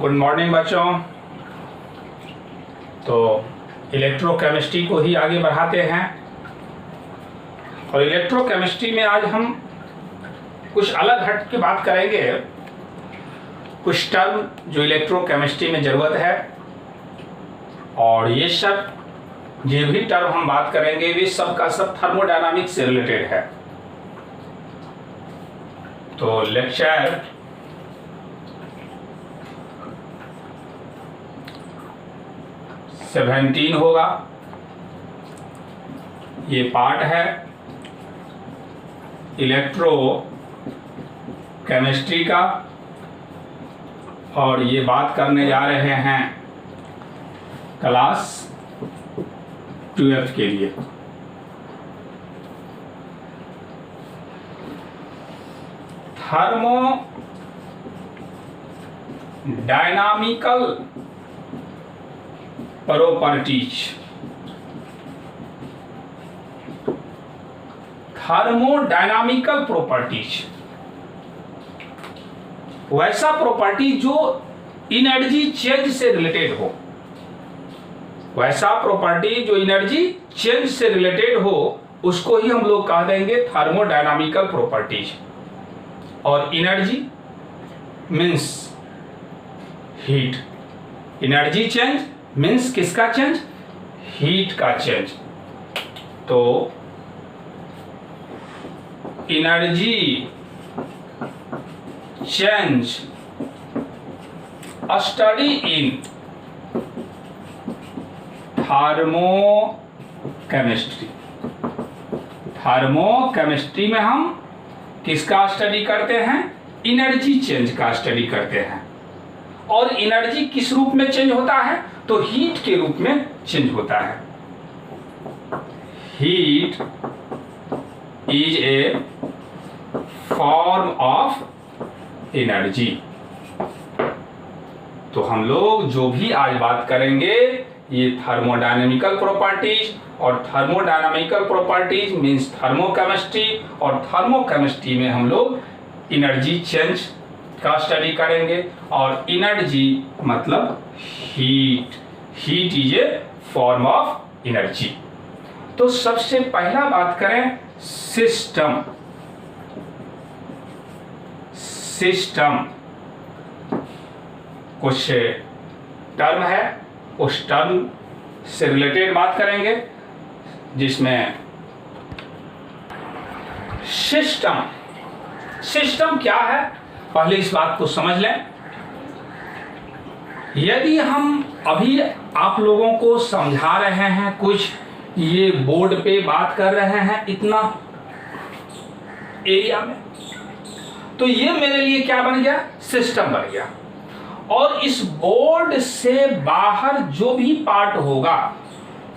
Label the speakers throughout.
Speaker 1: Good morning बच्चों। तो electrochemistry को ही आगे बढ़ाते हैं और इलेक्ट्रोकेमिस्ट्री में आज हम कुछ अलग हट के बात करेंगे। कुछ टर्म जो इलेक्ट्रोकेमिस्ट्री में ज़रूरत है और ये सब जो भी टर्म हम बात करेंगे वे सब का सब थर्मोडायनामिक्स से रिलेटेड है। तो लेक्चर 17 होगा, ये पार्ट है इलेक्ट्रो केमिस्ट्री का और ये बात करने जा रहे हैं क्लास 12 के लिए। थर्मोडायनामिकल प्रॉपर्टीज। थर्मोडायनामिकल प्रॉपर्टीज वैसा प्रॉपर्टी जो एनर्जी चेंज से रिलेटेड हो, वैसा प्रॉपर्टी जो एनर्जी चेंज से रिलेटेड हो उसको ही हम लोग कह देंगे थर्मोडायनामिकल प्रॉपर्टीज। और energy means heat, energy change means किसका चेंज? हीट का चेंज। तो energy change study in thermochemistry. Thermochemistry में हम किसका स्टडी करते हैं? एनर्जी चेंज का स्टडी करते हैं। और एनर्जी किस रूप में चेंज होता है? तो हीट के रूप में चेंज होता है। Heat is a form of energy. तो हम लोग जो भी आज बात करेंगे ये थर्मोडायनामिकल प्रॉपर्टीज, और थर्मोडायनामिकल प्रॉपर्टीज मींस थर्मोकेमिस्ट्री, और थर्मोकेमिस्ट्री में हम लोग एनर्जी चेंज का स्टडी करेंगे। और एनर्जी मतलब heat, heat is a form of energy. तो सबसे पहला बात करें सिस्टम। सिस्टम कुछ टर्म है, उस टर्म से रिलेटेड बात करेंगे जिसमें सिस्टम। सिस्टम क्या है पहले इस बात को समझ लें। यदि हम अभी आप लोगों को समझा रहे हैं, कुछ ये बोर्ड पे बात कर रहे हैं इतना एरिया में, तो ये मेरे लिए क्या बन गया? सिस्टम बन गया। और इस बोर्ड से बाहर जो भी पार्ट होगा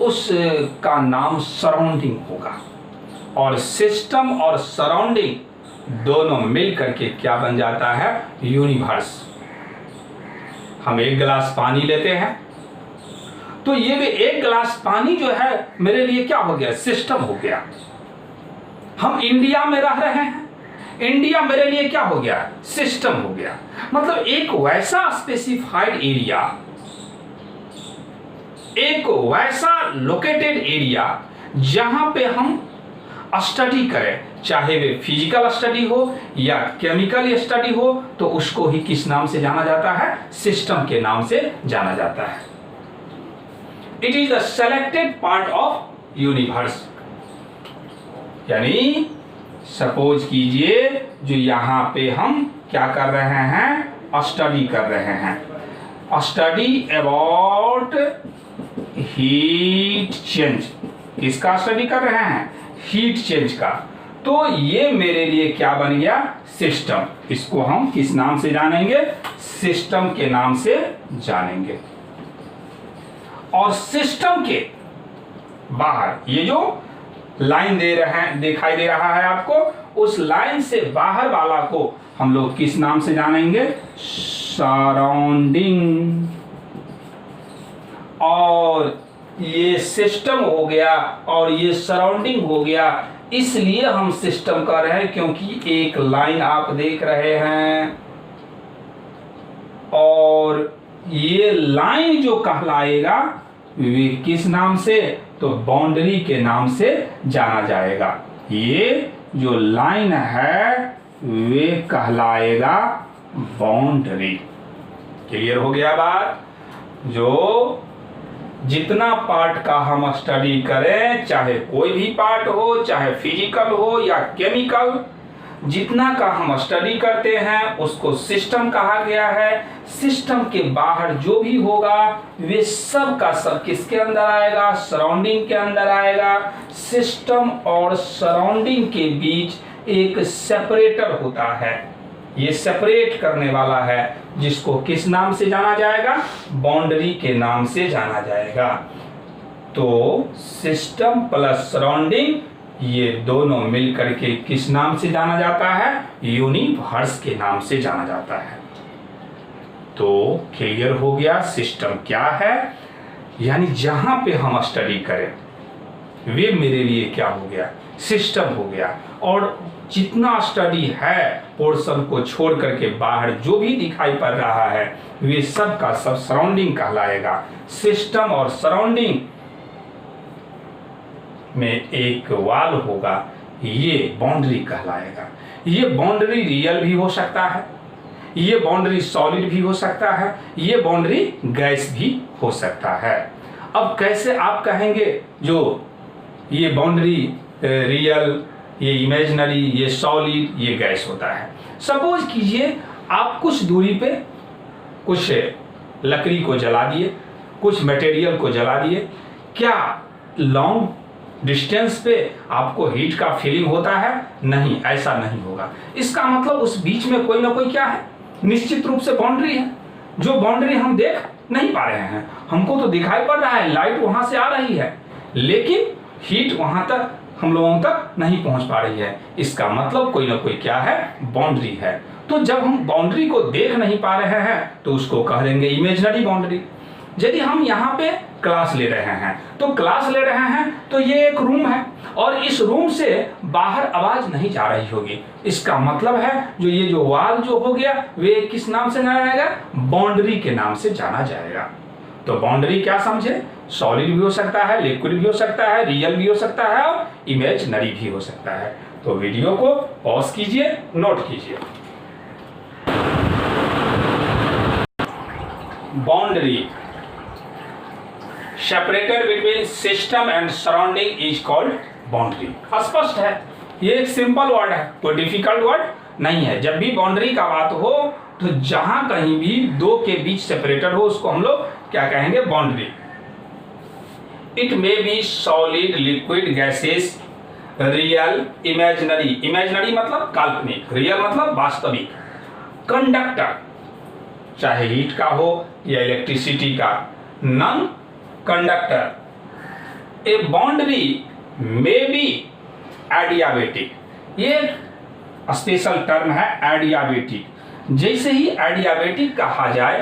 Speaker 1: उसका नाम सराउंडिंग होगा। और सिस्टम और सराउंडिंग दोनों मिल करके क्या बन जाता है? यूनिवर्स। हम एक गिलास पानी लेते हैं तो ये भी एक गिलास पानी जो है मेरे लिए क्या हो गया? सिस्टम हो गया। हम इंडिया में रह रहे हैं, इंडिया मेरे लिए क्या हो गया? सिस्टम हो गया। मतलब एक वैसा स्पेसिफाइड एरिया, एक वैसा लोकेटेड एरिया जहां पे हम स्टडी करें, चाहे वे फिजिकल स्टडी हो या केमिकल स्टडी हो, तो उसको ही किस नाम से जाना जाता है? सिस्टम के नाम से जाना जाता है। It is the selected part of universe. यानी सपोज कीजिए जो यहाँ पे हम क्या कर रहे हैं? स्टडी कर रहे हैं, स्टडी अबाउट हीट चेंज। किसका स्टडी कर रहे हैं? हीट चेंज का। तो ये मेरे लिए क्या बन गया? सिस्टम। इसको हम किस नाम से जानेंगे? सिस्टम के नाम से जानेंगे। और सिस्टम के बाहर ये जो लाइन दे रहे हैं, दिखाई दे रहा है आपको, उस लाइन से बाहर वाला को हम लोग किस नाम से जानेंगे? सराउंडिंग। और ये सिस्टम हो गया और ये सराउंडिंग हो गया, इसलिए हम सिस्टम कर रहे हैं क्योंकि एक लाइन आप देख रहे हैं और ये लाइन जो कहलाएगा वे किस नाम से, तो बाउंड्री के नाम से जाना जाएगा। ये जो लाइन है वे कहलाएगा बाउंड्री। क्लियर हो गया बात। जो जितना पार्ट का हम स्टडी करें, चाहे कोई भी पार्ट हो, चाहे फिजिकल हो या केमिकल, जितना का हम स्टडी करते हैं उसको सिस्टम कहा गया है। सिस्टम के बाहर जो भी होगा वे सब का सब किसके अंदर आएगा, सराउंडिंग के अंदर आएगा। सिस्टम और सराउंडिंग के बीच एक सेपरेटर होता है, ये सेपरेट करने वाला है, जिसको किस नाम से जाना जाएगा, बाउंड्री के नाम से जाना जाएगा। तो सिस्टम प्लस सराउंडिंग ये दोनों मिलकर के किस नाम से जाना जाता है, यूनिवर्स के नाम से जाना जाता है। तो क्लियर हो गया सिस्टम क्या है, यानी जहां पे हम स्टडी करें वे मेरे लिए क्या हो गया, सिस्टम हो गया। और जितना स्टडी है पोर्शन को छोड़ करके बाहर जो भी दिखाई पड़ रहा है वे सब का सब सराउंडिंग कहलाएगा। सिस्टम और सराउंडिंग में एक वॉल होगा, ये बाउंड्री कहलाएगा। ये बाउंड्री रियल भी हो सकता है, ये बाउंड्री सॉलिड भी हो सकता है, ये बाउंड्री गैस भी हो सकता है। अब कैसे आप कहेंगे जो ये बाउंड्री रियल, ये इमेजिनरी, ये सॉलिड, ये गैस होता है। सपोज कीजिए आप कुछ दूरी पे कुछ लकड़ी को जला दिए, कुछ मटेरियल को जला दिए, क्या लॉन्ग डिस्टेंस पे आपको हीट का फीलिंग होता है? नहीं, ऐसा नहीं होगा। इसका मतलब उस बीच में कोई ना कोई क्या है, निश्चित रूप से बाउंड्री है, जो बाउंड्री हम देख नहीं पा रहे हैं। हमको तो दिखाई पड़ रहा है, लाइट वहां से आ रही है, लेकिन हीट वहां तक हम लोगों तक नहीं पहुंच पा रही है। इसका मतलब कोई ना कोई क्या है, बाउंड्री है। तो जब हम बाउंड्री को देख नहीं पा रहे हैं तो उसको कह देंगे इमेजिनरी बाउंड्री। यदि हम यहाँ पे क्लास ले रहे हैं, तो क्लास ले रहे हैं तो ये एक रूम है और इस रूम से बाहर आवाज नहीं जा रही होगी। इसका मतलब है जो ये जो वॉल जो हो गया वे किस नाम से जाना जाएगा, बाउंड्री के नाम से जाना जाएगा। तो बाउंड्री क्या समझे, सॉलिड भी हो सकता है, लिक्विड भी हो सकता है, रियल भी हो सकता है और इमेजिनरी भी हो सकता है। तो वीडियो को पॉज कीजिए, नोट कीजिए। Boundary separated between system and surrounding is called boundary. स्पष्ट है, ये एक सिंपल वर्ड है, कोई डिफिकल्ट वर्ड नहीं है। जब भी बाउंड्री का बात हो तो जहां कहीं भी दो के बीच सेपरेटर हो उसको हम लोग क्या कहेंगे, boundary. It may be solid, liquid, gases, real, imaginary. Imaginary मतलब काल्पनिक, रियल मतलब वास्तविक। कंडक्टर, चाहे हीट का हो या इलेक्ट्रिसिटी का। Non conductor. A boundary may be adiabatic, ये स्पेशल टर्म है एडियाबेटिक। जैसे ही एडियाबेटिक कहा जाए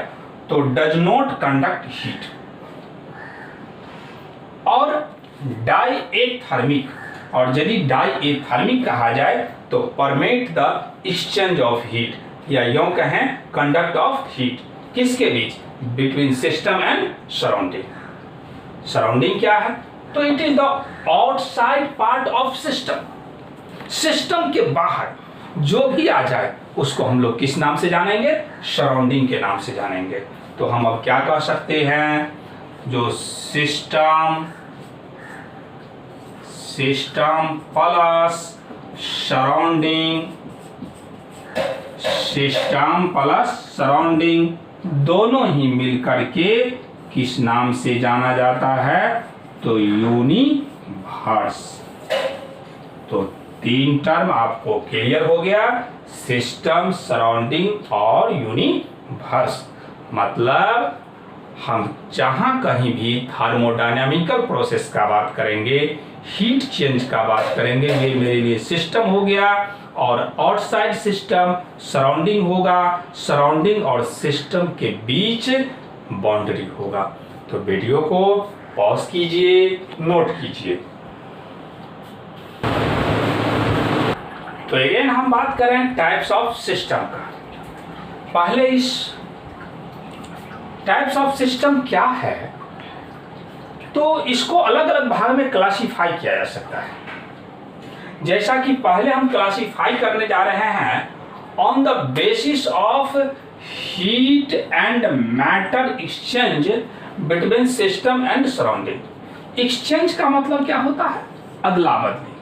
Speaker 1: तो डज नॉट कंडक्ट हीट। और डाइएथर्मिक, और यदि डाइएथर्मिक कहा जाए तो permit the exchange of heat, या यूं कहें कंडक्ट ऑफ हीट। किसके बीच, between system and surrounding. Surrounding क्या है, तो it is the outside part of system. System के बाहर जो भी आ जाए उसको हम लोग किस नाम से जानेंगे, सराउंडिंग के नाम से जानेंगे। तो हम अब क्या कह सकते हैं, जो system plus surrounding, system plus surrounding दोनों ही मिलकर के किस नाम से जाना जाता है, तो यूनिवर्स। तो तीन टर्म आपको क्लियर हो गया, सिस्टम, सराउंडिंग और यूनिवर्स। मतलब हम जहां कहीं भी थर्मोडायनामिकल प्रोसेस का बात करेंगे, हीट चेंज का बात करेंगे, ये मेरे लिए सिस्टम हो गया। और आउटसाइड सिस्टम सराउंडिंग होगा, सराउंडिंग और सिस्टम के बीच बाउंड्री होगा। तो वीडियो को पॉज कीजिए, नोट कीजिए। तो अगेन हम बात करें टाइप्स ऑफ सिस्टम का। पहले इस टाइप्स ऑफ सिस्टम क्या है, तो इसको अलग अलग भाग में क्लासिफाई किया जा सकता है। जैसा कि पहले हम क्लासिफाई करने जा रहे हैं on the basis of heat and matter exchange between system and surrounding. Exchange का मतलब क्या होता है? अदला बदली।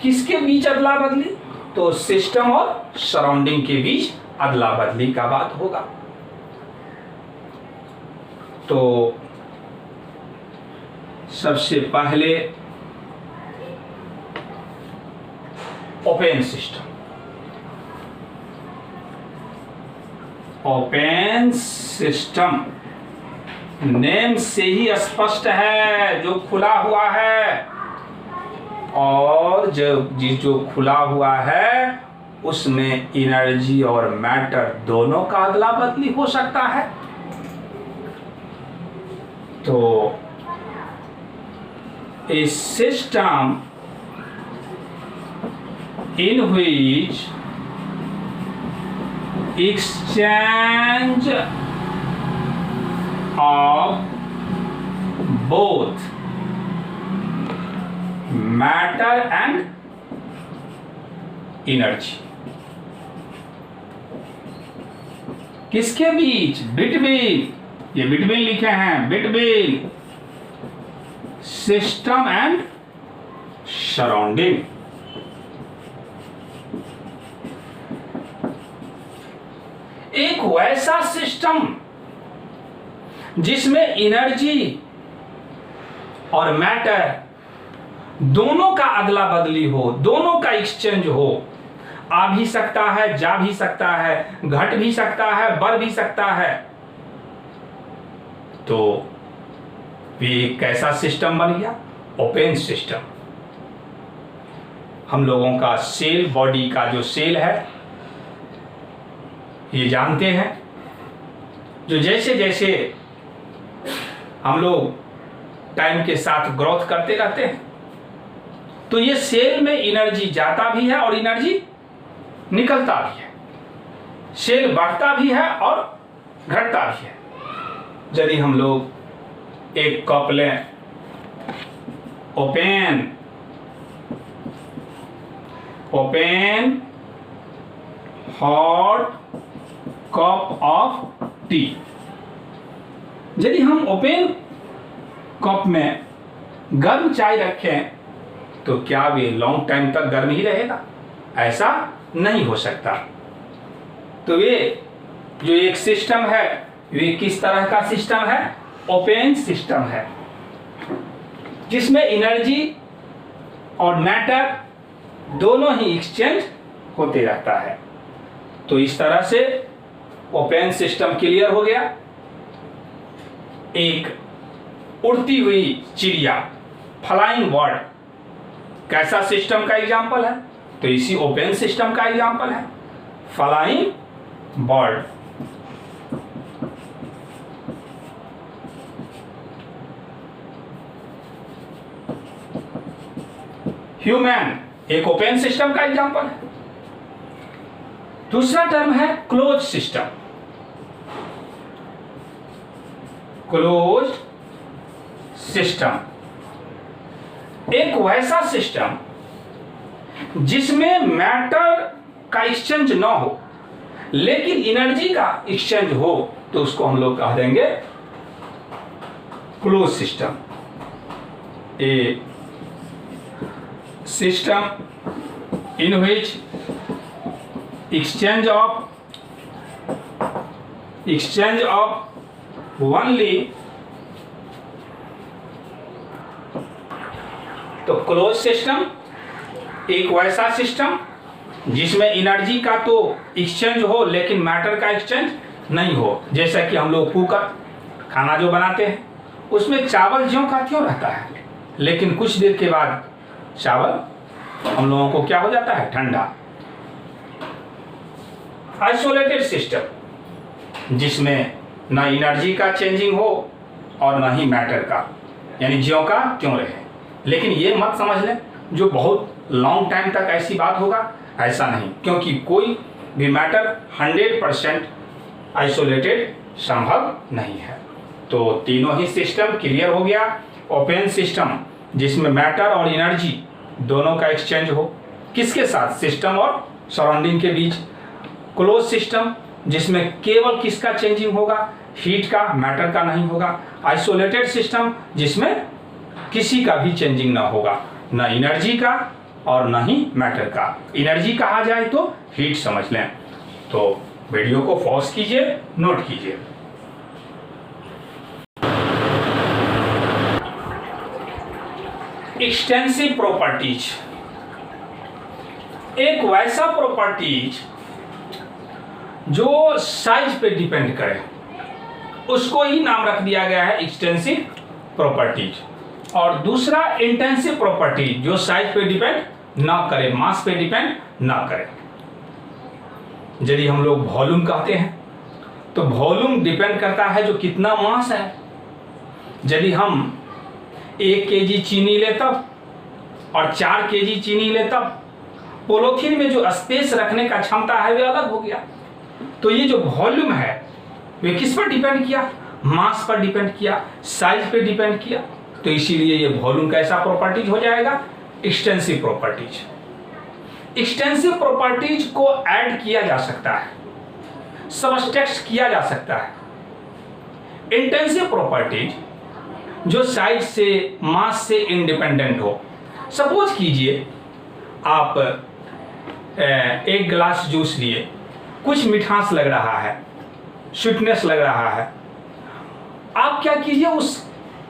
Speaker 1: किसके बीच अदला बदली? तो सिस्टम और सराउंडिंग के बीच अदला बदली का बात होगा। तो सबसे पहले open system. Open system name से ही स्पष्ट है, जो खुला हुआ है, और जो खुला हुआ है उसमें एनर्जी और मैटर दोनों का अदला बदली हो सकता है। तो a system in which exchange of both matter and energy किसके बीच? बिटवीन, ये बिटवीन लिखे हैं, बिटवीन सिस्टम एंड सराउंडिंग। एक वैसा सिस्टम जिसमें एनर्जी और मैटर दोनों का अदला बदली हो, दोनों का एक्सचेंज हो। आ भी सकता है, जा भी सकता है, घट भी सकता है, बढ़ भी सकता है। तो ये कैसा सिस्टम बन गया? Open system. हम लोगों का सेल, बॉडी का जो सेल है, ये जानते हैं, जो जैसे जैसे हम लोग टाइम के साथ ग्रोथ करते रहते हैं, तो ये सेल में एनर्जी जाता भी है और एनर्जी निकलता भी है। सेल बढ़ता भी है और घटता भी है। यदि हम लोग एक कप लें, open hot cup of T, यदि हम ओपन कप में गर्म चाय रखें तो क्या वे लॉन्ग टाइम तक गर्म ही रहेगा? ऐसा नहीं हो सकता। तो ये जो एक सिस्टम है, वे किस तरह का सिस्टम है? ओपन सिस्टम है, जिसमें एनर्जी और मैटर दोनों ही एक्सचेंज होते रहता है। तो इस तरह से ओपन सिस्टम क्लियर हो गया। एक उड़ती हुई चिड़िया, फ्लाइंग बर्ड, कैसा सिस्टम का एग्जाम्पल है? तो इसी ओपन सिस्टम का एग्जाम्पल है, फ्लाइंग बर्ड। ह्यूमन एक ओपन सिस्टम का एग्जाम्पल है। दूसरा टर्म है क्लोज सिस्टम। क्लोज सिस्टम एक वैसा सिस्टम जिसमें मैटर का एक्सचेंज ना हो लेकिन एनर्जी का एक्सचेंज हो, तो उसको हम लोग कह देंगे close system. A system in which exchange of only, तो क्लोज सिस्टम एक वैसा सिस्टम जिसमें एनर्जी का तो एक्सचेंज हो लेकिन मैटर का एक्सचेंज नहीं हो। जैसा कि हम लोग कुकर, खाना जो बनाते हैं, उसमें चावल ज्यों का त्यों रहता है, लेकिन कुछ देर के बाद चावल हम लोगों को क्या हो जाता है? ठंडा। आइसोलेटेड सिस्टम जिसमें ना एनर्जी का चेंजिंग हो और ना ही मैटर का, यानी ज्यों का त्यों रहे। लेकिन ये मत समझ लें जो बहुत लॉन्ग टाइम तक ऐसी बात होगा, ऐसा नहीं, क्योंकि कोई भी मैटर 100% आइसोलेटेड संभव नहीं है। तो तीनों ही सिस्टम क्लियर हो गया। ओपन सिस्टम जिसमें मैटर और एनर्जी दोनों का एक्सचेंज हो, किसके साथ? सिस्टम और सराउंडिंग के बीच। क्लोज सिस्टम जिसमें केवल किसका चेंजिंग होगा? हीट का, मैटर का नहीं होगा। आइसोलेटेड सिस्टम जिसमें किसी का भी चेंजिंग ना होगा, ना एनर्जी का और ना ही मैटर का। एनर्जी कहा जाए तो हीट समझ लें। तो वीडियो को पॉज कीजिए, नोट कीजिए। एक्सटेंसिव प्रॉपर्टीज एक वैसा प्रॉपर्टीज जो साइज पे डिपेंड करे, उसको ही नाम रख दिया गया है एक्सटेंसिव प्रॉपर्टीज। और दूसरा इंटेंसिव प्रॉपर्टीज जो साइज पे डिपेंड ना करे, मास पे डिपेंड ना करे। यदि हम लोग वॉल्यूम कहते हैं तो वॉल्यूम डिपेंड करता है जो कितना मास है। यदि हम 1 kg चीनी ले तब और 4 kg चीनी ले तब, पोलोथीन में जो स्पेस रखने का क्षमता है वे अलग हो गया। तो ये जो वॉल्यूम है वे किस पर डिपेंड किया? मास पर डिपेंड किया, साइज पे डिपेंड किया। तो इसीलिए ये वॉल्यूम कैसा प्रॉपर्टीज हो जाएगा? Extensive properties. एक्सटेंसिव प्रॉपर्टीज को ऐड किया जा सकता है, सबट्रैक्ट किया जा सकता है। इंटेंसिव प्रॉपर्टीज जो साइज से, मास से इंडिपेंडेंट हो। सपोज कीजिए आप एक गिलास जूस लिए, कुछ मिठास लग रहा है, स्वीटनेस लग रहा है। आप क्या कीजिए, उस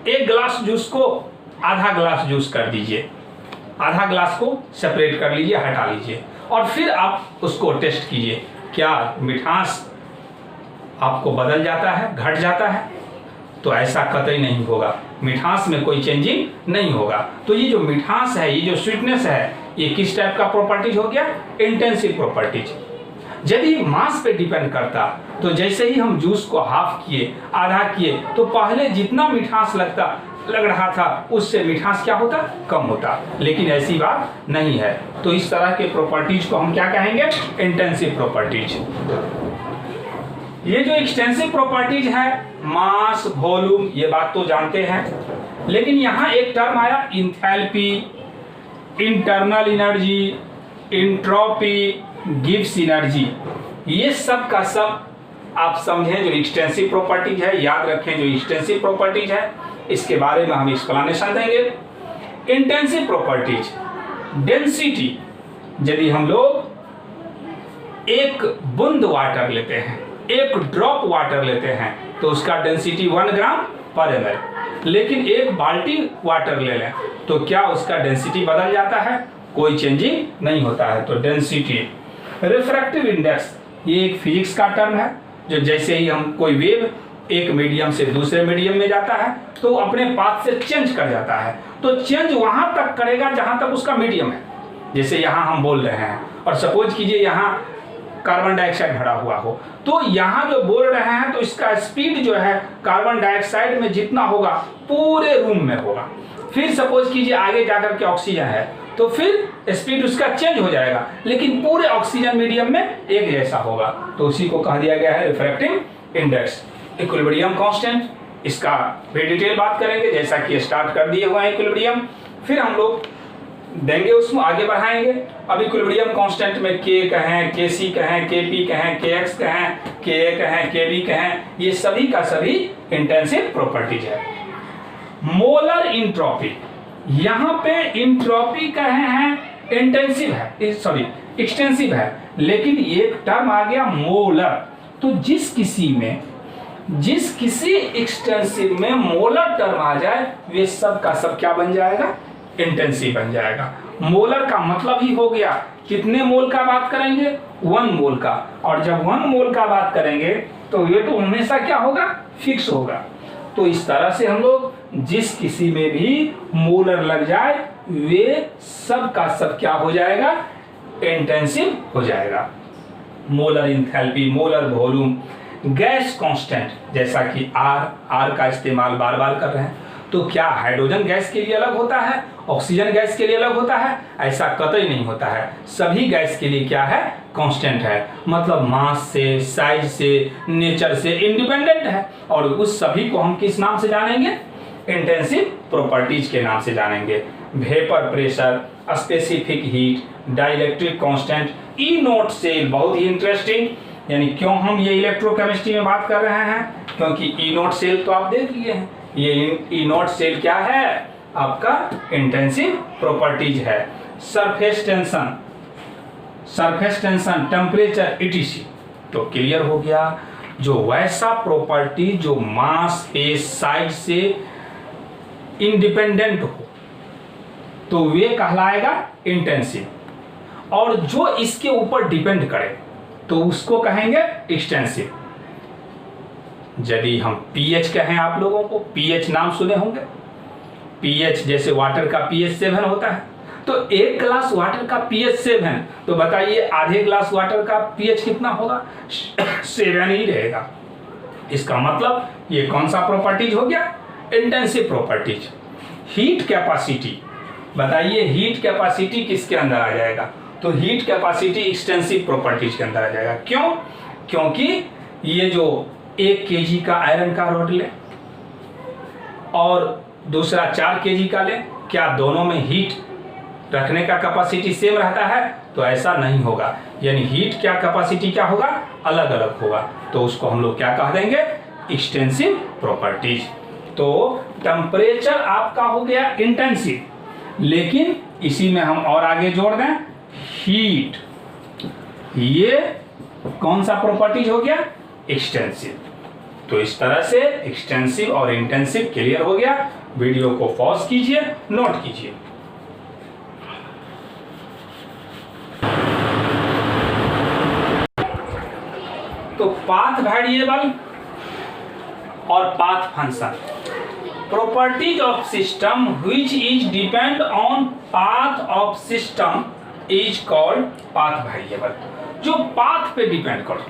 Speaker 1: एक गिलास जूस को आधा गिलास जूस कर दीजिए, आधा गिलास को सेपरेट कर लीजिए, हटा लीजिए और फिर आप उसको टेस्ट कीजिए, क्या मिठास आपको बदल जाता है, घट जाता है? तो ऐसा कतई नहीं होगा, मिठास में कोई चेंजिंग नहीं होगा। तो ये जो मिठास है, ये जो स्वीटनेस है, ये किस टाइप का प्रॉपर्टीज हो गया? Intensive properties. यदि मास पे डिपेंड करता तो जैसे ही हम जूस को हाफ किए, आधा किए, तो पहले जितना मिठास लग रहा था उससे मिठास क्या होता? कम होता। लेकिन ऐसी बात नहीं है। तो इस तरह के प्रॉपर्टीज को हम क्या कहेंगे? Intensive properties. ये जो एक्सटेंसिव प्रॉपर्टीज है, मास, वॉल्यूम, ये बात तो जानते हैं। लेकिन यहाँ एक टर्म आया enthalpy, internal energy, entropy, gives energy. ये सब का सब आप समझें जो एक्सटेंसिव प्रॉपर्टीज है, याद रखें जो एक्सटेंसिव प्रॉपर्टीज है, इसके बारे में हम एक्सप्लेनेशन देंगे। Intensive properties, density. यदि हम लोग एक बूंद वाटर लेते हैं, एक ड्रॉप वाटर लेते हैं, तो उसका डेंसिटी 1 ग्राम पर ml। लेकिन एक बाल्टी वाटर ले लें तो क्या उसका डेंसिटी बदल जाता है? कोई चेंजिंग नहीं होता है। तो डेंसिटी। रिफ्रैक्टिव इंडेक्स, ये एक फिजिक्स का टर्म है, जो जैसे ही हम कोई वेव एक मीडियम से दूसरे मीडियम में जाता है तो अपने पाथ से चेंज कर जाता है। तो चेंज वहां तक करेगा जहां तक उसका मीडियम है। जैसे यहाँ हम बोल रहे हैं और सपोज कीजिए यहाँ कार्बन डाइऑक्साइड भरा हुआ हो, तो यहाँ जो बोल रहे हैं तो इसका स्पीड जो है कार्बन डाइऑक्साइड में जितना होगा पूरे रूम में होगा। फिर सपोज कीजिए आगे जाकर के ऑक्सीजन है तो फिर स्पीड उसका चेंज हो जाएगा, लेकिन पूरे ऑक्सीजन मीडियम में एक जैसा होगा। तो उसी को कहा दिया गया है रिफ्रैक्टिव इंडेक्स। इक्विलिब्रियम कांस्टेंट, इसका भी डिटेल बात करेंगे, जैसा कि स्टार्ट कर दिए हुए हैं इक्विलिब्रियम, फिर हम लोग देंगे उसमें आगे बढ़ाएंगे। अब इक्विलिब्रियम कांस्टेंट में के कहें, के सी कहें, के पी कहें, के एक्स कहें, के ए कहें, के बी कहें, ये सभी का सभी इंटेंसिव प्रॉपर्टीज है। मोलर इंट्रोपी, यहाँ पे इंट्रोपी कहे हैं इंटेंसिव है, सॉरी एक्सटेंसिव है, लेकिन एक टर्म आ गया मोलर। तो जिस किसी एक्सटेंसिव में मोलर टर्म आ जाए वे सब का सब क्या बन जाएगा? इंटेंसिव बन जाएगा। मोलर का मतलब ही हो गया कितने मोल का बात करेंगे? 1 मोल का। और जब 1 मोल का बात करेंगे तो ये तो हमेशा क्या होगा? फिक्स होगा। तो इस तरह से हम लोग जिस किसी में भी मोलर लग जाए वे सब का सब क्या हो जाएगा? इंटेंसिव हो जाएगा। Molar enthalpy, molar volume, gas constant, जैसा कि आर का इस्तेमाल बार बार कर रहे हैं, तो क्या हाइड्रोजन गैस के लिए अलग होता है, ऑक्सीजन गैस के लिए अलग होता है? ऐसा कतई नहीं होता है। सभी गैस के लिए क्या है? कांस्टेंट है, मतलब मास से, साइज से, नेचर से इंडिपेंडेंट है। और उस सभी को हम किस नाम से जानेंगे? इंटेंसिव प्रॉपर्टीज के नाम से जानेंगे। Vapour pressure, specific heat, dielectric constant, E note cell, बहुत ही इंटरेस्टिंग। यानी क्यों हम ये इलेक्ट्रोकेमिस्ट्री में बात कर रहे हैं? क्योंकि ई नोट सेल तो आप देख लिए हैं। ये ई नोट सेल क्या है? आपका इंटेंसिव प्रॉपर्टीज है। सरफेस टेंशन, टेम्परेचर, इटीसी, तो क्लियर हो गया। जो वैसा प्रॉपर्टी जो मास, स्पेस, साइज से इंडिपेंडेंट हो तो वे कहलाएगा इंटेंसिव, और जो इसके ऊपर डिपेंड करे तो उसको कहेंगे एक्सटेंसिव। यदि हम पीएच कहें, आप लोगों को पीएच नाम सुने होंगे। पीएच जैसे वाटर का पीएच 7 होता है, तो एक ग्लास वाटर का पीएच 7, तो बताइए आधे ग्लास वाटर का पीएच कितना होगा? 7 ही रहेगा। इसका मतलब ये कौन सा प्रॉपर्टीज हो गया? Intensive properties. हीट कैपेसिटी, बताइए हीट कैपेसिटी किसके अंदर आ जाएगा? तो हीट कैपेसिटी एक्सटेंसिव प्रॉपर्टीज के अंदर आ जाएगा। क्यों? क्योंकि ये जो 1 kg का आयरन का रॉड ले और दूसरा 4 kg का ले, क्या दोनों में हीट रखने का कैपेसिटी सेम रहता है? तो ऐसा नहीं होगा। यानी हीट क्या कैपेसिटी क्या होगा? अलग अलग होगा। तो उसको हम लोग क्या कह देंगे? Extensive properties. तो टेम्परेचर आपका हो गया इंटेंसिव, लेकिन इसी में हम और आगे जोड़ दें हीट, ये कौन सा प्रॉपर्टीज हो गया? एक्सटेंसिव। तो इस तरह से एक्सटेंसिव और इंटेंसिव क्लियर हो गया। वीडियो को पॉज कीजिए, नोट कीजिए। तो पाथ वेरिएबल और path function, properties of system which is depend on path of system is called path variable. जो पाथ पे डिपेंड करो,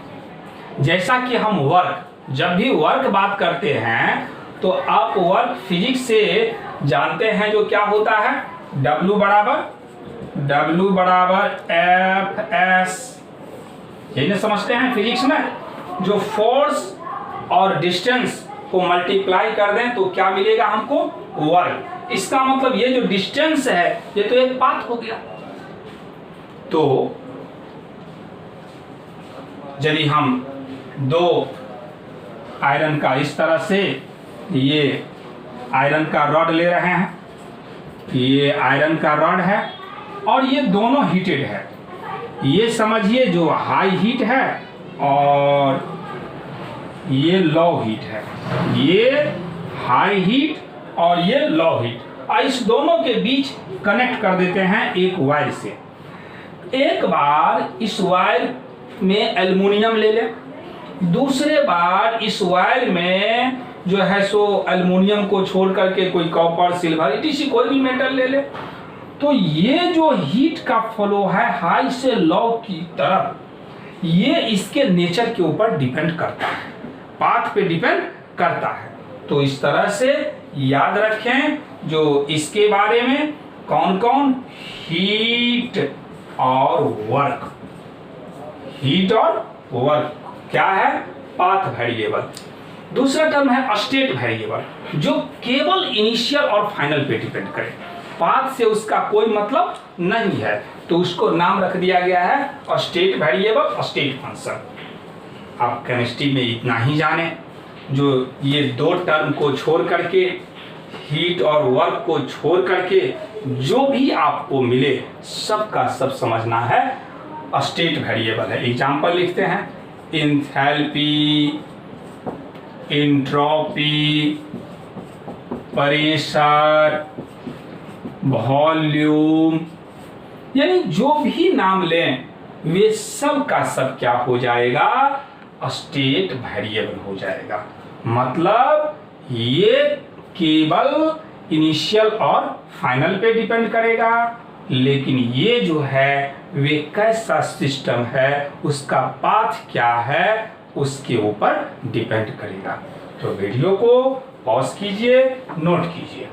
Speaker 1: जैसा कि हम वर्क, जब भी वर्क बात करते हैं तो आप वर्क फिजिक्स से जानते हैं जो क्या होता है? W बराबर F/s, यही ना समझते हैं फिजिक्स में। जो फोर्स और डिस्टेंस को मल्टीप्लाई कर दें तो क्या मिलेगा हमको? वर्क। इसका मतलब ये जो डिस्टेंस है ये तो एक पाथ हो गया। तो यदि हम 2 आयरन का इस तरह से, ये आयरन का रॉड ले रहे हैं, ये आयरन का रॉड है और ये दोनों हीटेड है। ये समझिए जो हाई हीट है और ये लो हीट है, ये हाई हीट और ये लो हीट। इस दोनों के बीच कनेक्ट कर देते हैं एक वायर से। एक बार इस वायर में एल्युमिनियम ले ले, दूसरे बार इस वायर में जो है सो एल्युमिनियम को छोड़ करके कोई कॉपर, सिल्वर, इटीसी कोई भी मेटल ले ले। तो ये जो हीट का फ्लो है हाई से लो की तरफ, ये इसके नेचर के ऊपर डिपेंड करता है, पाथ पे डिपेंड करता है। तो इस तरह से याद रखें जो इसके बारे में कौन कौन, हीट और वर्क। हीट और वर्क क्या है? Path variable. दूसरा टर्म है स्टेट वेरिएबल, जो केवल इनिशियल और फाइनल पे डिपेंड करे, पाथ से उसका कोई मतलब नहीं है, तो उसको नाम रख दिया गया है स्टेट वेरिएबल, स्टेट फंक्शन। आप केमिस्ट्री में इतना ही जाने, जो ये 2 टर्म को छोड़ करके, हीट और वर्क को छोड़ करके जो भी आपको मिले सबका सब समझना है स्टेट वेरिएबल है। एग्जाम्पल लिखते हैं, एंथैल्पी, एंट्रोपी, प्रेशर, वॉल्यूम, यानी जो भी नाम लें वे सब का सब क्या हो जाएगा? स्टेट वेरिएबल हो जाएगा। मतलब ये केवल इनिशियल और फाइनल पे डिपेंड करेगा, लेकिन ये जो है वे कैसा सिस्टम है, उसका पाथ क्या है, उसके ऊपर डिपेंड करेगा। तो वीडियो को पॉज कीजिए, नोट कीजिए।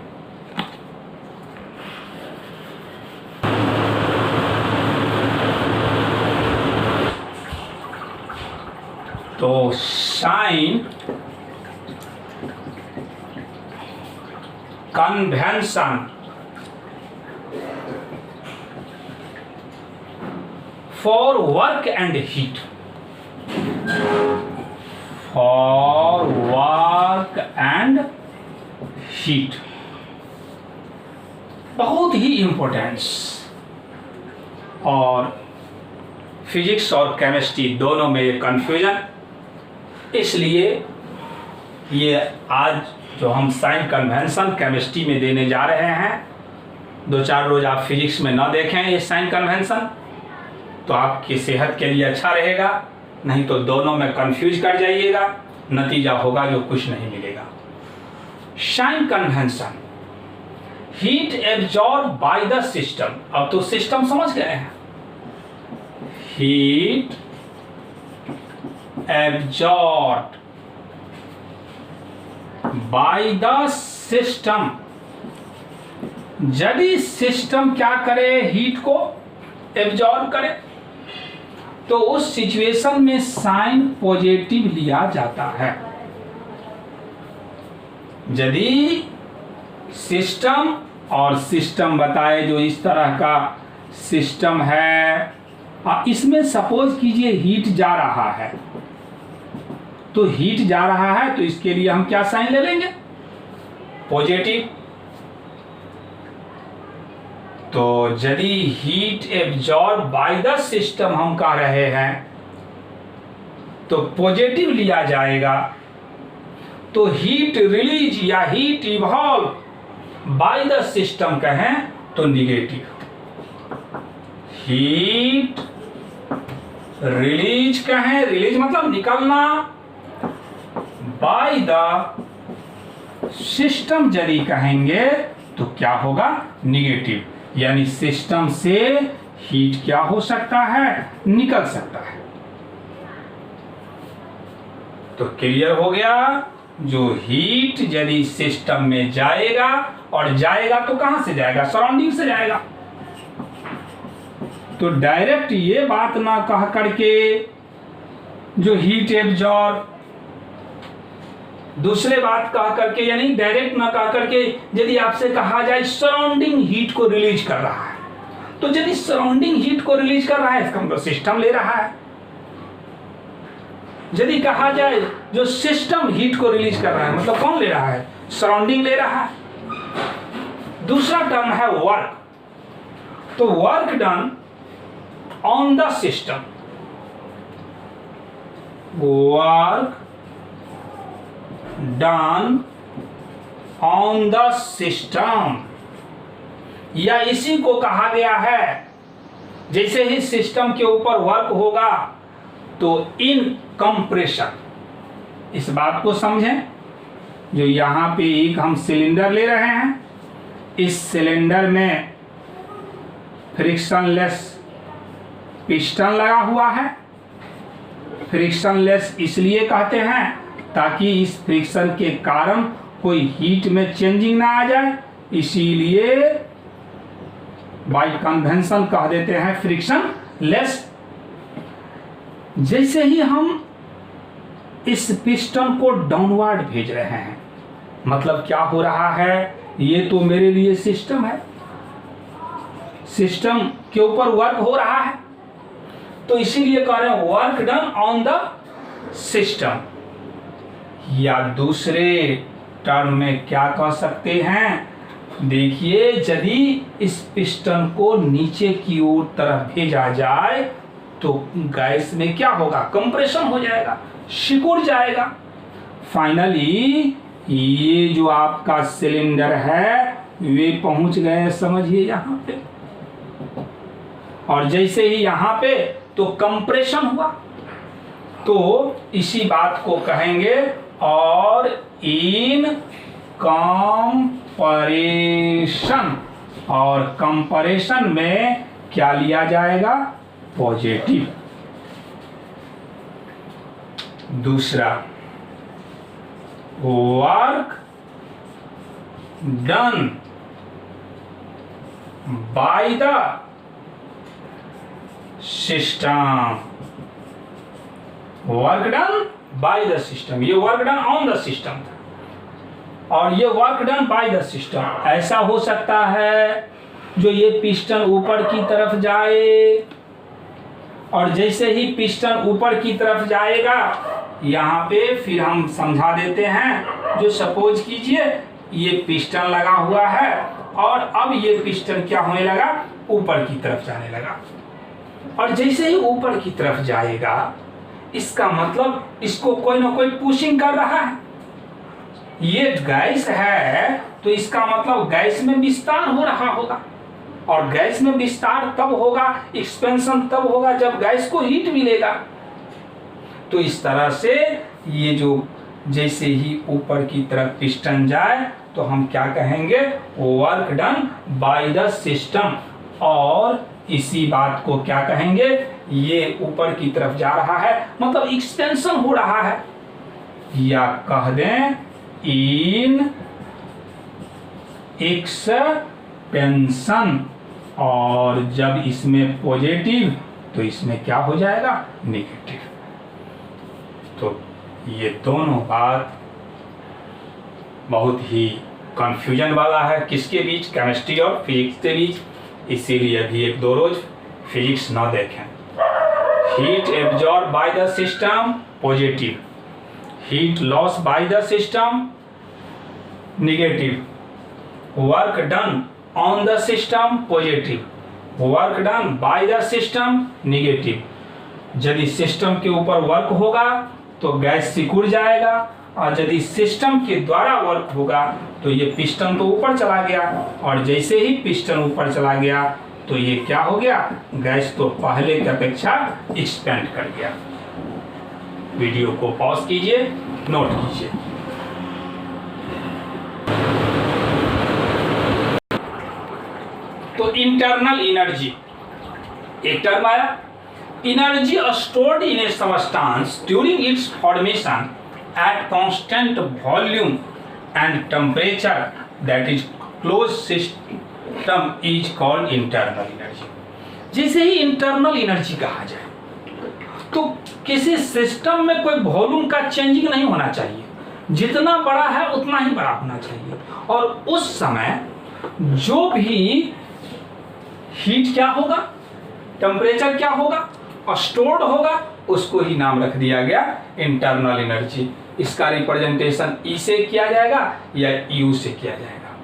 Speaker 1: तो sign convention for work and heat, for work and heat, बहुत ही इंपॉर्टेंस। और फिजिक्स और केमिस्ट्री दोनों में कंफ्यूजन, इसलिए ये आज जो हम साइन कन्वेंशन केमिस्ट्री में देने जा रहे हैं, 2-4 रोज आप फिजिक्स में ना देखें ये साइन कन्वेंशन तो आपकी सेहत के लिए अच्छा रहेगा, नहीं तो दोनों में कंफ्यूज कर जाइएगा, नतीजा होगा जो कुछ नहीं मिलेगा। Sign convention, heat absorb by the system, अब तो सिस्टम समझ गए हैं। Heat absorb by the system, यदि सिस्टम क्या करे, हीट को एब्जॉर्ब करे, तो उस सिचुएशन में साइन पॉजिटिव लिया जाता है। यदि सिस्टम, और सिस्टम बताए जो इस तरह का सिस्टम है, इसमें सपोज कीजिए हीट जा रहा है, तो हीट जा रहा है तो इसके लिए हम क्या साइन ले लेंगे, पॉजिटिव। तो यदि heat absorb by the system हम कह रहे हैं तो पॉजिटिव लिया जाएगा, तो हीट रिलीज या heat evolve bye the system कहें तो निगेटिव। हीट रिलीज कहें, रिलीज मतलब निकलना, बाय द सिस्टम यदि कहेंगे तो क्या होगा, निगेटिव। यानी सिस्टम से हीट क्या हो सकता है, निकल सकता है। तो क्लियर हो गया, जो हीट यदि सिस्टम में जाएगा, और जाएगा तो कहां से जाएगा, सराउंडिंग से जाएगा। तो डायरेक्ट ये बात ना कह करके जो हीट एब्जॉर्ब, दूसरे बात कह करके, यानी डायरेक्ट ना कह करके यदि आपसे कहा जाए सराउंडिंग हीट को रिलीज कर रहा है, तो यदि सराउंडिंग हीट को रिलीज कर रहा है इसका मतलब सिस्टम ले रहा है। यदि कहा जाए जो सिस्टम हीट को रिलीज कर रहा है, मतलब कौन ले रहा है, सराउंडिंग ले रहा है। दूसरा टर्म है वर्क, तो work done on the system, work done on the system, या इसी को कहा गया है जैसे ही सिस्टम के ऊपर वर्क होगा तो इन कंप्रेशन। इस बात को समझें, जो यहां पे एक हम सिलेंडर ले रहे हैं, इस सिलेंडर में फ्रिक्शनलेस पिस्टन लगा हुआ है। फ्रिक्शनलेस इसलिए कहते हैं ताकि इस फ्रिक्शन के कारण कोई हीट में चेंजिंग ना आ जाए, इसीलिए बाय कन्वेंशन कह देते हैं फ्रिक्शनलेस। जैसे ही हम इस पिस्टन को डाउनवर्ड भेज रहे हैं, मतलब क्या हो रहा है, ये तो मेरे लिए सिस्टम है, सिस्टम के ऊपर वर्क हो रहा है, तो इसीलिए कह रहे हैं work done on the system. या दूसरे टर्म में क्या कह सकते हैं, देखिए यदि इस पिस्टन को नीचे की ओर तरफ भेजा जाए तो गैस में क्या होगा, कंप्रेशन हो जाएगा, सिकुड़ जाएगा। फाइनली ये जो आपका सिलेंडर है वे पहुंच गए, समझिए यहां पे, और जैसे ही यहां पे तो कंप्रेशन हुआ, तो इसी बात को कहेंगे और इन कंपरेशन, और कंपरेशन में क्या लिया जाएगा, पॉजिटिव। दूसरा work done by the system, work done by the system, ये work done on the system था और ये work done by the system. ऐसा हो सकता है जो ये पिस्टन ऊपर की तरफ जाए और जैसे ही पिस्टन ऊपर की तरफ जाएगा यहाँ पे फिर हम समझा देते हैं, जो सपोज कीजिए ये पिस्टन लगा हुआ है और अब ये पिस्टन क्या होने लगा, ऊपर की तरफ जाने लगा और जैसे ही ऊपर की तरफ जाएगा इसका मतलब इसको कोई ना कोई पुशिंग कर रहा है। ये गैस है तो इसका मतलब गैस में विस्तार हो रहा होगा और गैस में विस्तार तब होगा, एक्सपेंशन तब होगा जब गैस को हीट मिलेगा। तो इस तरह से ये जो जैसे ही ऊपर की तरफ पिस्टन जाए तो हम क्या कहेंगे, work done by the system. और इसी बात को क्या कहेंगे, ये ऊपर की तरफ जा रहा है मतलब एक्सपेंशन हो रहा है, या कह दें इन एक्सपेंशन। और जब इसमें पॉजिटिव तो इसमें क्या हो जाएगा, नेगेटिव। तो ये दोनों बात बहुत ही कंफ्यूजन वाला है, किसके बीच, केमिस्ट्री और फिजिक्स के बीच। इसीलिए अभी एक दो रोज फिजिक्स ना देखें। Heat absorb by the system positive, heat loss by the system negative, work done on the system positive, work done by the system negative. यदि सिस्टम के ऊपर वर्क होगा तो गैस सिकुड़ जाएगा और यदि सिस्टम के द्वारा वर्क होगा तो ये पिस्टन तो ऊपर चला गया और जैसे ही पिस्टन ऊपर चला गया तो ये क्या हो गया, गैस तो पहले की अपेक्षा एक्सपेंड कर गया। वीडियो को पॉज कीजिए, नोट कीजिए। तो इंटरनल एनर्जी एक टर्म आया, energy stored in A substance during its formation at constant volume and temperature, that is closed system is called internal energy। जैसे ही इंटरनल एनर्जी कहा जाए तो किसी सिस्टम में कोई वॉल्यूम का चेंजिंग नहीं होना चाहिए, जितना बड़ा है उतना ही बड़ा होना चाहिए और उस समय जो भी हीट क्या होगा, टेम्परेचर क्या होगा, स्टोर्ड होगा, उसको ही नाम रख दिया गया इंटरनल एनर्जी। इसका रिप्रेजेंटेशन ई से किया जाएगा या यू से किया जाएगा।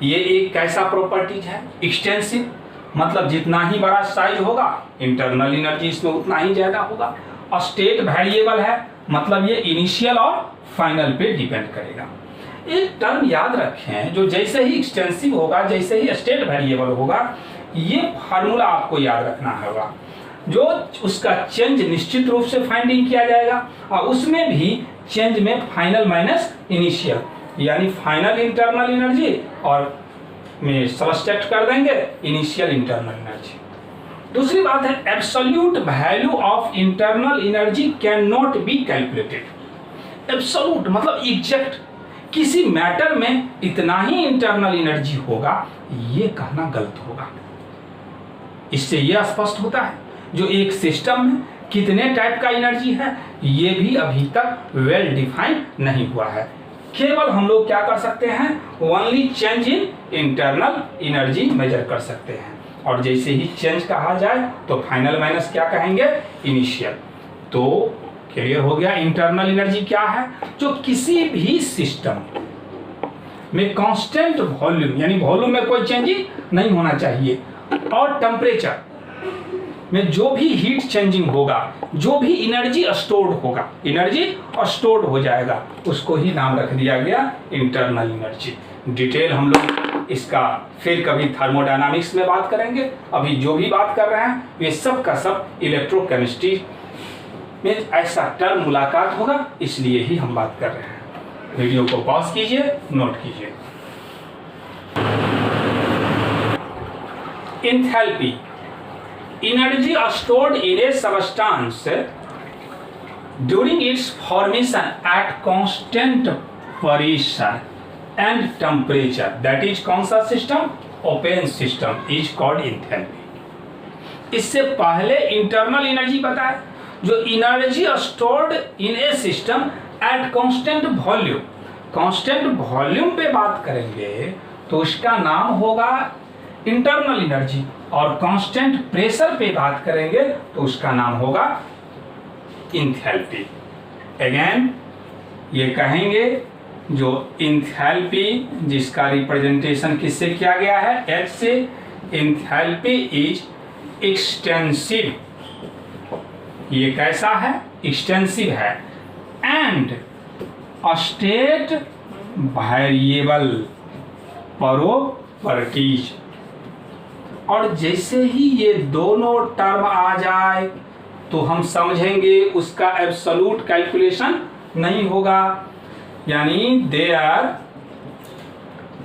Speaker 1: ये एक कैसा प्रॉपर्टीज है, एक्सटेंसिव, मतलब जितना ही बड़ा साइज होगा इंटरनल एनर्जी इसमें उतना ही ज्यादा होगा। और स्टेट वेरिएबल है, मतलब ये इनिशियल और फाइनल पे डिपेंड करेगा। एक टर्म याद रखें, जो जैसे ही एक्सटेंसिव होगा, जैसे ही स्टेट वेरिएबल होगा, ये फार्मूला आपको याद रखना होगा, जो उसका चेंज निश्चित रूप से फाइंडिंग किया जाएगा और उसमें भी चेंज में फाइनल माइनस इनिशियल, यानी फाइनल इंटरनल एनर्जी और में सबस्ट्रैक्ट कर देंगे इनिशियल इंटरनल एनर्जी। दूसरी बात है, absolute value of internal energy can not be calculated. Absolute मतलब एग्जैक्ट, किसी मैटर में इतना ही इंटरनल एनर्जी होगा, ये कहना गलत होगा। इससे यह स्पष्ट होता है जो एक सिस्टम में कितने टाइप का एनर्जी है ये भी अभी तक वेल डिफाइंड नहीं हुआ है। केवल हम लोग क्या कर सकते हैं, only change in internal energy measure कर सकते हैं और जैसे ही चेंज कहा जाए तो फाइनल माइनस क्या कहेंगे, इनिशियल। तो क्लियर हो गया इंटरनल एनर्जी क्या है, जो किसी भी सिस्टम में कांस्टेंट वॉल्यूम, यानी वॉल्यूम में कोई चेंजिंग नहीं होना चाहिए और टेम्परेचर में जो भी हीट चेंजिंग होगा, जो भी एनर्जी स्टोर्ड होगा, एनर्जी स्टोर्ड हो जाएगा, उसको ही नाम रख दिया गया इंटरनल एनर्जी। डिटेल हम लोग इसका फिर कभी थर्मोडायनामिक्स में बात करेंगे। अभी जो भी बात कर रहे हैं ये सब का सब इलेक्ट्रोकेमिस्ट्री में ऐसा टर्म मुलाकात होगा, इसलिए ही हम बात कर रहे हैं। वीडियो को पॉज कीजिए, नोट कीजिए। Enthalpy, energy stored in a substance during its formation at constant pressure and temperature, that is कौन सा system, open system, is called enthalpy। इससे पहले इंटरनल एनर्जी बताए, जो energy stored in a system eight constant volume, constant volume पे बात करेंगे तो उसका नाम होगा इंटरनल एनर्जी, और कांस्टेंट प्रेशर पे बात करेंगे तो उसका नाम होगा इंथैल्पी। अगेन ये कहेंगे जो इंथैल्पी जिसका रिप्रेजेंटेशन किससे किया गया है, H से, इंथैल्पी इज एक्सटेंसिव, ये कैसा है, एक्सटेंसिव है, एंड स्टेट वेरिएबल प्रॉपर्टीज। और जैसे ही ये दोनों टर्म आ जाए तो हम समझेंगे उसका एब्सोल्यूट कैलकुलेशन नहीं होगा, यानी their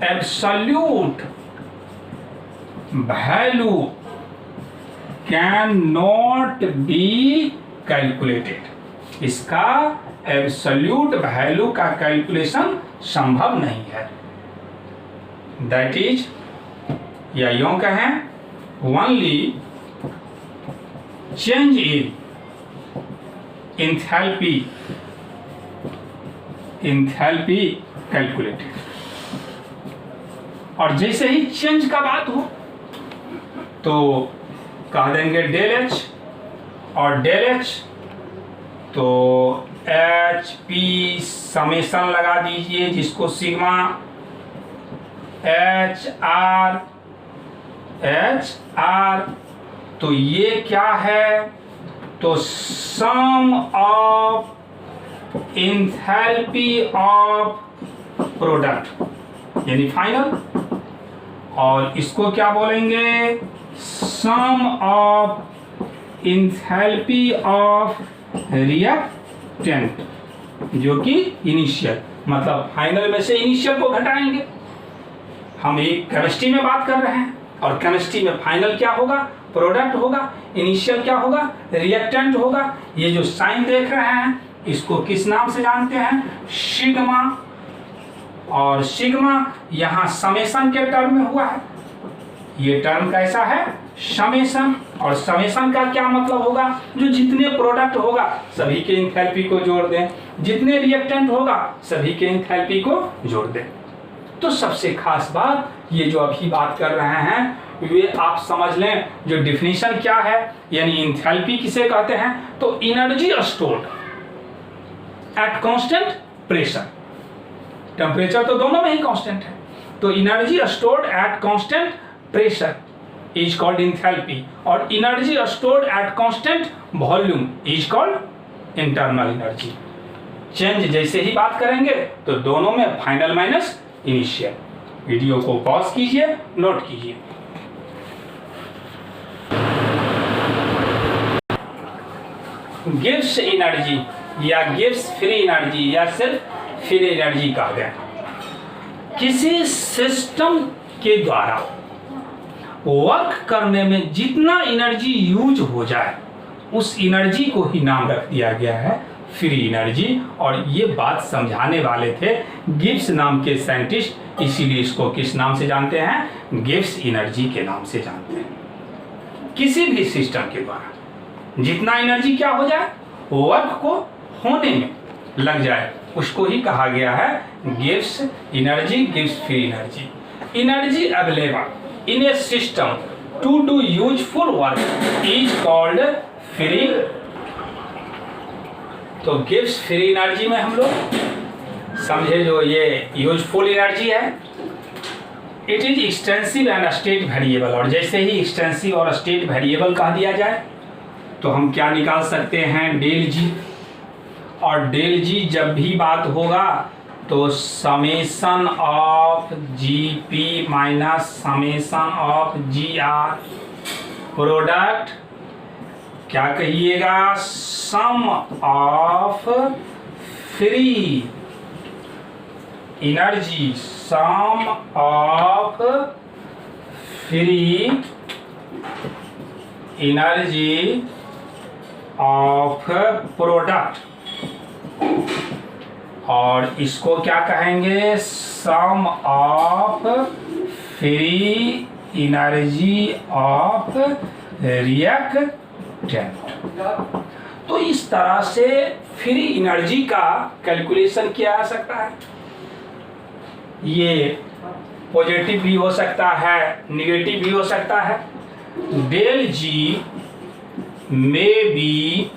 Speaker 1: absolute value can not be calculated, इसका एब्सोल्यूट वैल्यू का कैलकुलेशन संभव नहीं है। दैट इज, या यूं कहें, only change in enthalpy calculated. और जैसे ही चेंज का बात हो तो कह देंगे डेल एच, और डेल एच तो एच पी समेशन लगा दीजिए जिसको सिग्मा एच आर, तो ये क्या है, तो सम ऑफ इंथैल्पी ऑफ प्रोडक्ट यानी फाइनल, और इसको क्या बोलेंगे, सम ऑफ इंथैल्पी ऑफ रिएक्टेंट, जो कि इनिशियल, मतलब फाइनल में से इनिशियल को घटाएंगे। हम एक केमिस्ट्री में बात कर रहे हैं, और केमिस्ट्री में फाइनल क्या होगा, प्रोडक्ट होगा, इनिशियल क्या होगा, रिएक्टेंट होगा। ये जो साइन देख रहे हैं इसको किस नाम से जानते हैं, सिग्मा, और सिग्मा यहाँ समेशन के टर्म में हुआ है, ये टर्म कैसा है, समेशन, और समेशन का क्या मतलब होगा, जो जितने प्रोडक्ट होगा सभी के इंथैल्पी को जोड़ दें, जितने रिएक्टेंट होगा सभी के इंथैल्पी को जोड़ दें। तो सबसे खास बात ये जो अभी बात कर रहे हैं वे आप समझ लें, जो डिफिनीशन क्या है, यानी इंथैल्पी किसे कहते हैं, तो energy stored at constant pressure, temperature तो दोनों में ही कांस्टेंट है, तो energy stored at constant pressure is called enthalpy, और energy stored at constant volume is called internal energy. Change जैसे ही बात करेंगे तो दोनों में फाइनल माइनस इनिशियल। वीडियो को पॉज कीजिए, नोट कीजिए। गिब्स एनर्जी या गिब्स फ्री एनर्जी या सिर्फ फ्री एनर्जी कहा गया, किसी सिस्टम के द्वारा वर्क करने में जितना एनर्जी यूज हो जाए उस एनर्जी को ही नाम रख दिया गया है फ्री एनर्जी। और ये बात समझाने वाले थे गिब्स नाम के साइंटिस्ट, इसीलिए इसको किस नाम से जानते हैं, गिब्स एनर्जी के नाम से जानते हैं। किसी भी सिस्टम के द्वारा जितना एनर्जी क्या हो जाए, वर्क को होने में लग जाए, उसको ही कहा गया है Gibbs energy, Gibbs free energy. Energy available in a system to do useful work is called free. तो गिब्स फ्री एनर्जी में हम लोग समझे जो ये यूजफुल एनर्जी है, it is extensive and state variable. और जैसे ही एक्सटेंसिव और स्टेट वेरिएबल कह दिया जाए तो हम क्या निकाल सकते हैं, डेल जी। और डेल जी जब भी बात होगा तो summation of G P minus summation of G R, product क्या कहिएगा, sum of free energy, sum of free energy of product. और इसको क्या कहेंगे, sum of free energy of reactant. तो इस तरह से फ्री एनर्जी का कैलकुलेशन किया जा सकता है। ये पॉजिटिव भी हो सकता है, निगेटिव भी हो सकता है। डेल जी में बी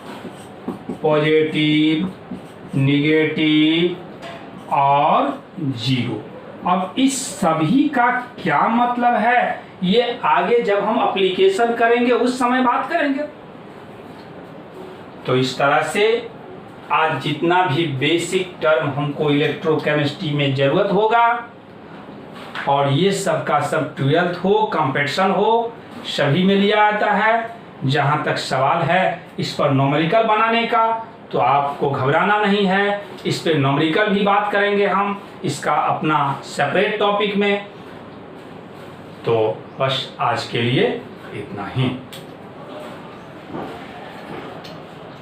Speaker 1: पॉजिटिव, निगेटिव और जीरो। अब इस सभी का क्या मतलब है, ये आगे जब हम एप्लीकेशन करेंगे उस समय बात करेंगे। तो इस तरह से आज जितना भी बेसिक टर्म हमको इलेक्ट्रोकेमिस्ट्री में जरूरत होगा, और ये सब का सब 12th हो, कंपटीशन हो, सभी में लिया जाता है। जहाँ तक सवाल है इस पर न्यूमेरिकल बनाने का, तो आपको घबराना नहीं है, इस पे न्यूमेरिकल भी बात करेंगे हम, इसका अपना सेपरेट टॉपिक में। तो बस आज के लिए इतना ही।